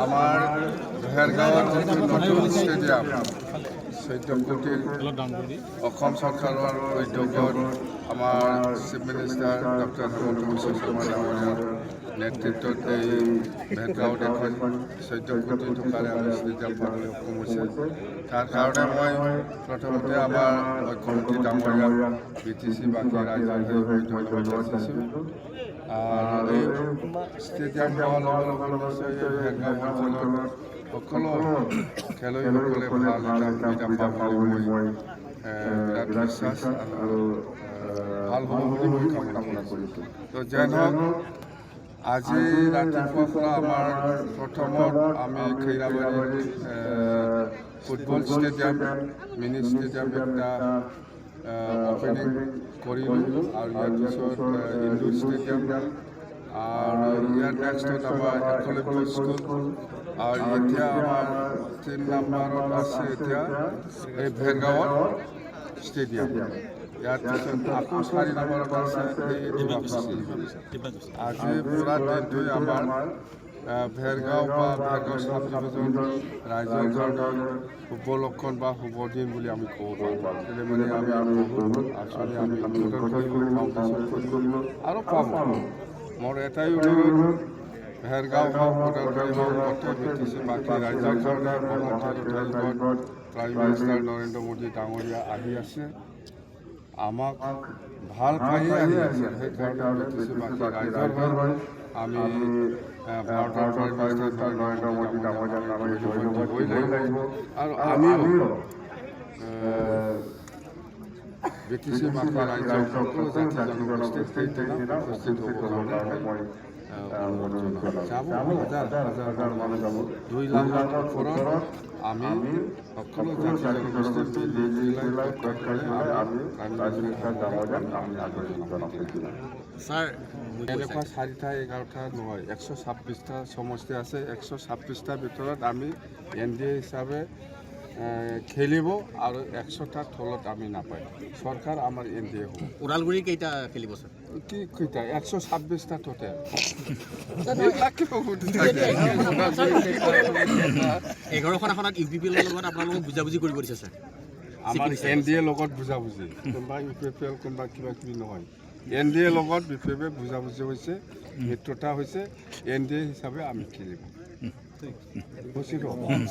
আমাৰ ভেৰগাঁৱৰ যিটো নতুন ষ্টেডিয়াম 14 কোটিৰ অসম চৰকাৰৰ উদ্যোগত আমাৰ chief minister doctor Himanta Biswa Sarma ডাঙৰীয়াৰ নেতৃত্বত এই ভেৰগাঁৱত এখন 14 কোটি টকাৰে আমি ষ্টেডিয়াম পাবলৈ সক্ষম হৈছে। তাৰ কাৰণে মই প্ৰথমতে আমাৰ মুখ্যমন্ত্ৰী ডাঙৰীয়াক BTC বাকী ৰাইজৰ হৈ ধন্যবাদ যাচিছোঁ। আৰু এই ষ্টেডিয়াম হোৱাৰ লগে লগে নিশ্চয় ভেৰগাঁও অঞ্চলত সকলো খেলুৱৈসকলে ভাল এটা সুবিধা পাব বুলি মই বিৰাট বিশ্বাস আৰু ভাল হ'ব বুলি মই কামনা কৰিছোঁ। তো যেন হওক আজি ৰাতিপুৱাৰ পৰা আমাৰ প্ৰথমত আমি খৈৰাবাৰীত ফুটবল ষ্টেডিয়াম মিনি ষ্টেডিয়াম এটা অপেনিং কৰিলোঁ আৰু ইয়াৰ পিছত ইনডোৰ ষ্টেডিয়াম আৰু ইয়াৰ নেক্সটত আমাৰ একলব্য স্কুল আৰু এতিয়া আমাৰ 3 নম্বৰত আছে এতিয়া এই ভেৰগাঁৱত ষ্টেডিয়াম। ইয়াৰ পিছত আকৌ 4 নম্বৰত আছে এই আজি পুৰা দিনটোৱে আমাৰ ভেৰগাঁও বা ভেৰগাঁও চাব ডিভিজন ৰাইজৰ কাৰণে শুভলক্ষণ বা শুভ দিন বুলি আমি ক'ব পাৰোঁ। মানে আমি বহুত আঁচনি আমি উদ্বোধন কৰিলোঁ, ফাউণ্ডেশ্যন কৰিলোঁ আৰু পাম। মোৰ এটাই অনুৰোধ, ভেৰগাঁও হওক ওদালগুৰি হওক গোটেই BTC বাকী ৰাইজৰ কাৰণে প্ৰাইম মিনিষ্টাৰ নৰেন্দ্ৰ মোদী ডাঙৰীয়া আহি আছে, আমাক ভাল পায়ে আহি আছে। সেইকাৰণে BTC বাকী ৰাইজৰ হৈ আমি ভাৰতৰ প্ৰাইম মিনিষ্টাৰ নৰেন্দ্ৰ মোদী ডাঙৰীয়াক ধন্যবাদ দিবই লাগিব আৰু আমিও BTC বাকী ৰাইজৰ সকলো জাতি জনগোষ্ঠীৰ সেইদিনা উপস্থিত হ'ব কাৰণে মই যাব হাজাৰ হাজাৰ মানুহ যাব। 2 লাখৰ ওপৰত আমি সকলো জাতি জনগোষ্ঠীৰ ছাৰ এনেকুৱা 4টা 11টা নহয় 126টা সমষ্টি আছে। 126টাৰ ভিতৰত আমি NDA হিচাপে খেলিব আৰু 100টাৰ তলত আমি নাপায়। চৰকাৰ আমাৰ NDA হ'ব। ওদালগুৰি কেইটা খেলিব ছাৰ? কি কেইটা 126টা টোটেল। 11খন আসনত UPPL লগত আপোনালোকক বুজাবুজি কৰিব দিছে ছাৰ? আমাৰ NDA লগত বুজাবুজি, কোনোবা UPPL কোনোবা কিবা কিবি নহয়। NDA লগত বিশেষভাৱে বুজাবুজি হৈছে, মিত্ৰতা হৈছে। NDA হিচাপে আমি খেলিব।